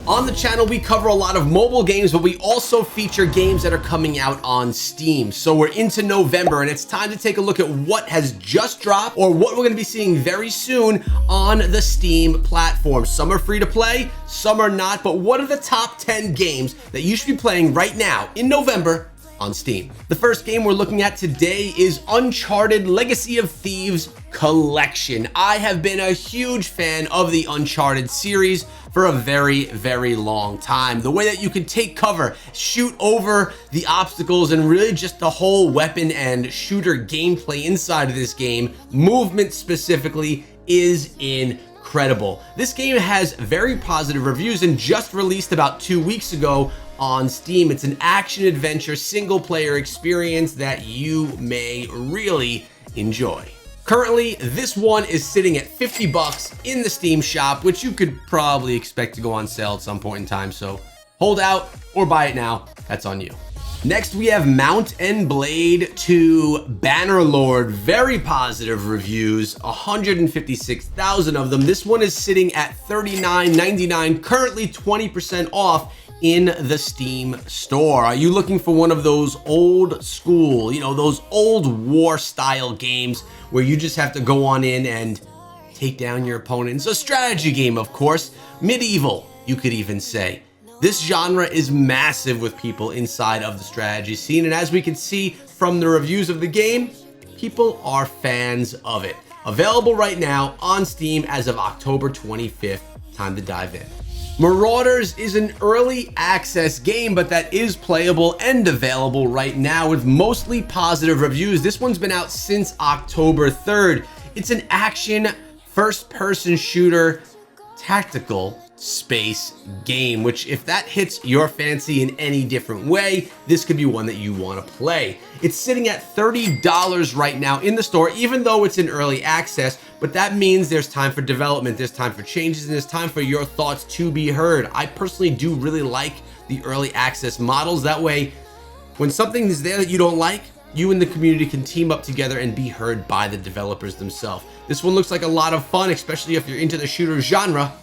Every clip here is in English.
On the channel, we cover a lot of mobile games, but we also feature games that are coming out on Steam. So we're into November, and it's time to take a look at what has just dropped or what we're going to be seeing very soon on the Steam platform. Some are free to play, some are not, but what are the top 10 games that you should be playing right now in November on Steam? The first game we're looking at today is Uncharted Legacy of Thieves Collection. I have been a huge fan of the Uncharted series for a very, very long time. The way that you can take cover, shoot over the obstacles, and really just the whole weapon and shooter gameplay inside of this game, movement specifically, is incredible. This game has very positive reviews and just released about 2 weeks ago on Steam. It's an action-adventure single-player experience that you may really enjoy. Currently, this one is sitting at 50 bucks in the Steam shop, which you could probably expect to go on sale at some point in time, so hold out or buy it now. That's on you. Next, we have Mount and Blade 2 Bannerlord. Very positive reviews, 156,000 of them. This one is sitting at $39.99, currently 20% off in the Steam store. Are you looking for one of those old school, those old war style games where you just have to go on in and take down your opponent? It's a strategy game, of course. Medieval, you could even say. This genre is massive with people inside of the strategy scene, and as we can see from the reviews of the game, people are fans of it. Available right now on Steam as of October 25th. Time to dive in. Marauders is an early access game, but that is playable and available right now with mostly positive reviews. This one's been out since October 3rd. It's an action first-person shooter tactical space game, which if that hits your fancy in any different way, this could be one that you want to play. It's sitting at $30 right now in the store, even though it's in early access, but that means there's time for development, there's time for changes, and there's time for your thoughts to be heard. I personally do really like the early access models. That way, when something is there that you don't like, you and the community can team up together and be heard by the developers themselves. This one looks like a lot of fun, especially if you're into the shooter genre.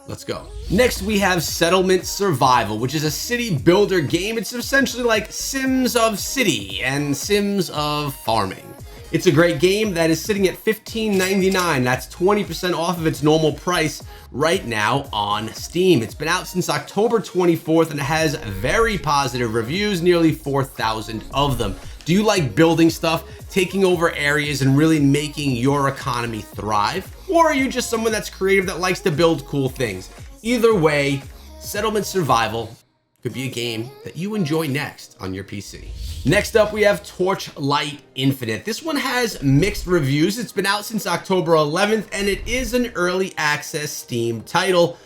Let's go. Next, we have Settlement Survival, which is a city builder game. It's essentially like Sims of City and Sims of Farming. It's a great game that is sitting at $15.99. That's 20% off of its normal price right now on Steam. It's been out since October 24th and it has very positive reviews, nearly 4,000 of them. Do you like building stuff, taking over areas, and really making your economy thrive? Or are you just someone that's creative that likes to build cool things? Either way, Settlement Survival could be a game that you enjoy next on your PC. Next up, we have Torchlight Infinite. This one has mixed reviews. It's been out since October 11th, and it is an early access Steam title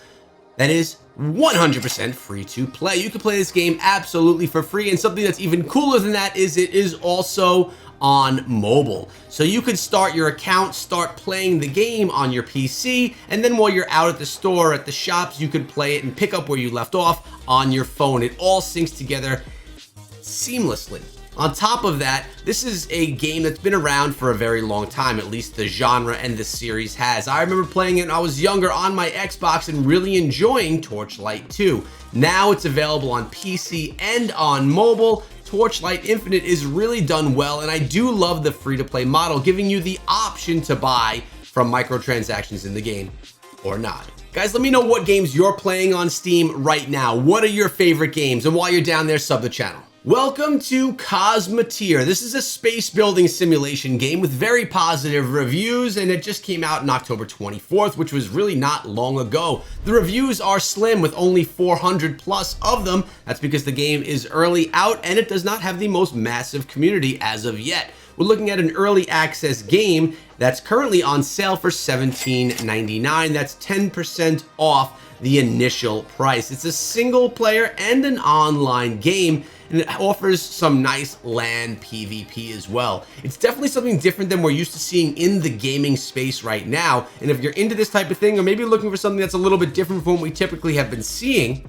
that is 100% free to play. You can play this game absolutely for free, and something that's even cooler than that is it is also on mobile. So you could start your account, start playing the game on your PC, and then while you're out at the store, at the shops, you could play it and pick up where you left off on your phone. It all syncs together seamlessly. On top of that, this is a game that's been around for a very long time, at least the genre and the series has. I remember playing it when I was younger on my Xbox and really enjoying Torchlight 2. Now it's available on PC and on mobile. Torchlight Infinite is really done well, and I do love the free-to-play model, giving you the option to buy from microtransactions in the game or not. Guys, let me know what games you're playing on Steam right now. What are your favorite games? And while you're down there, sub the channel. Welcome to Cosmoteer. This is a space building simulation game with very positive reviews, and it just came out on October 24th, which was really not long ago. The reviews are slim with only 400 plus of them. That's because the game is early out and it does not have the most massive community as of yet. We're looking at an early access game that's currently on sale for $17.99. That's 10% off the initial price. It's a single player and an online game, and it offers some nice LAN PvP as well. It's definitely something different than we're used to seeing in the gaming space right now, and if you're into this type of thing or maybe looking for something that's a little bit different from what we typically have been seeing,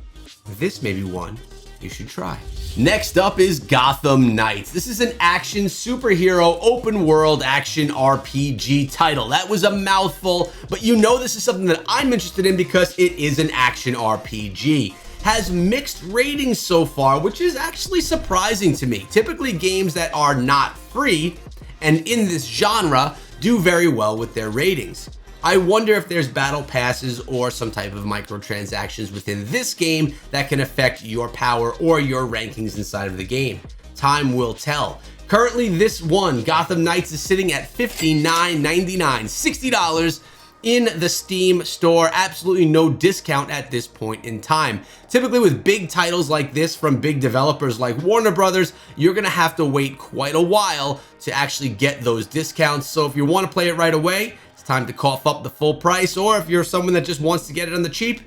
this may be one you should try. Next up is Gotham Knights. This is an action superhero open world action RPG title. That was a mouthful, but you know this is something that I'm interested in because it is an action RPG. Has mixed ratings so far, which is actually surprising to me. Typically games that are not free and in this genre do very well with their ratings. I wonder if there's battle passes or some type of microtransactions within this game that can affect your power or your rankings inside of the game. Time will tell. Currently, this one, Gotham Knights, is sitting at $59.99, $60 in the Steam store. Absolutely no discount at this point in time. Typically with big titles like this from big developers like Warner Brothers, you're gonna have to wait quite a while to actually get those discounts. So if you want to play it right away, it's time to cough up the full price, or if you're someone that just wants to get it on the cheap,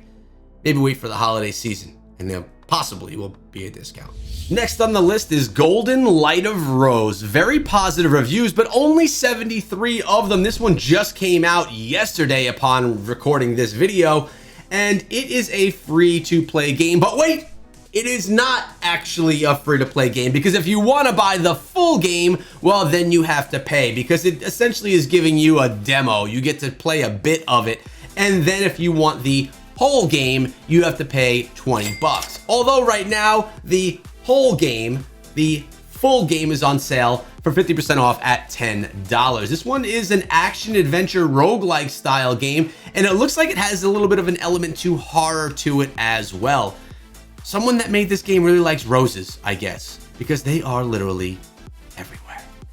maybe wait for the holiday season and there possibly will be a discount. Next on the list is Golden Light of Rose. Very positive reviews, but only 73 of them. This one just came out yesterday upon recording this video, and it is a free-to-play game. But wait, it is not actually a free-to-play game, because if you want to buy the full game, well, then you have to pay, because it essentially is giving you a demo. You get to play a bit of it, and then if you want the whole game, you have to pay 20 bucks. Although right now, the whole game, the full game, is on sale for 50% off at $10. This one is an action adventure roguelike style game, and it looks like it has a little bit of an element to horror to it as well. Someone that made this game really likes roses, I guess, because they are literally everywhere.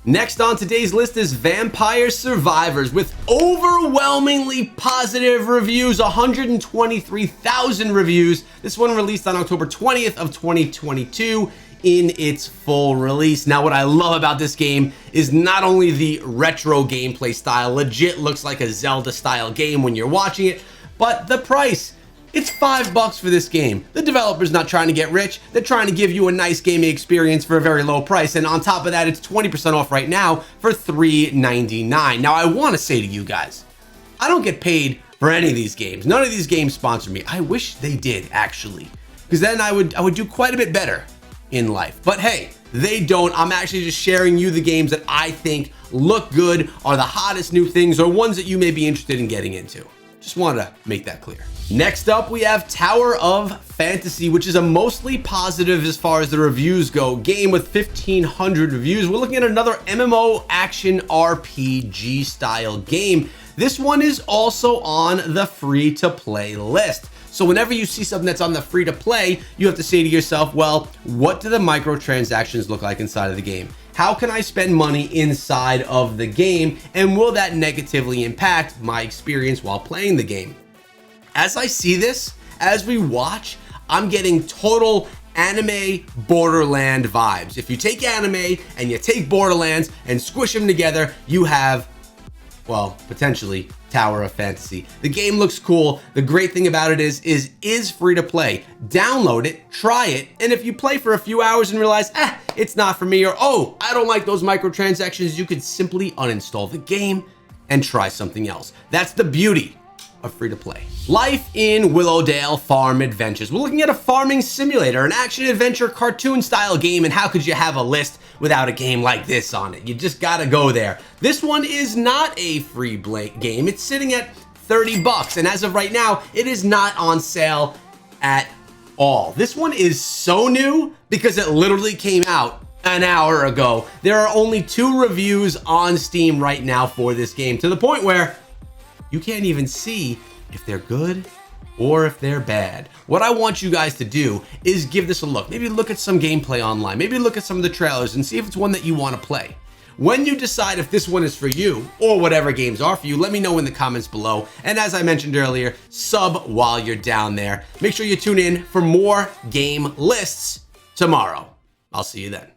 Next on today's list is Vampire Survivors, with overwhelmingly positive reviews, 123,000 reviews. This one released on October 20th of 2022 in its full release. Now, what I love about this game is not only the retro gameplay style, legit looks like a Zelda style game when you're watching it, but the price. It's $5 for this game. The developer's not trying to get rich. They're trying to give you a nice gaming experience for a very low price. And on top of that, it's 20% off right now for $3.99. Now, I want to say to you guys, I don't get paid for any of these games. None of these games sponsor me. I wish they did, actually, because then I would do quite a bit better in life. But hey, they don't. I'm actually just sharing you the games that I think look good, are the hottest new things, or ones that you may be interested in getting into. Just wanted to make that clear. Next up, we have Tower of Fantasy, which is a mostly positive as far as the reviews go game with 1,500 reviews. We're looking at another MMO action RPG style game. This one is also on the free-to-play list. So whenever you see something that's on the free-to-play, you have to say to yourself, well, what do the microtransactions look like inside of the game? How can I spend money inside of the game, and will that negatively impact my experience while playing the game? As I see this, as we watch, I'm getting total anime Borderland vibes. If you take anime and you take Borderlands and squish them together, you have, well, potentially Tower of Fantasy. The game looks cool. The great thing about it is free to play. Download it, try it, and if you play for a few hours and realize, it's not for me, or oh, I don't like those microtransactions, you could simply uninstall the game and try something else. That's the beauty of free to play. Life in Willowdale Farm Adventures. We're looking at a farming simulator, an action adventure cartoon style game, and how could you have a list without a game like this on it? You just gotta go there. This one is not a free game. It's sitting at 30 bucks, and as of right now, it is not on sale at all. This one is so new because it literally came out an hour ago. There are only 2 reviews on Steam right now for this game, to the point where you can't even see if they're good or if they're bad. What I want you guys to do is give this a look. Maybe look at some gameplay online. Maybe look at some of the trailers and see if it's one that you want to play. When you decide if this one is for you, or whatever games are for you, let me know in the comments below. And as I mentioned earlier, sub while you're down there. Make sure you tune in for more game lists tomorrow. I'll see you then.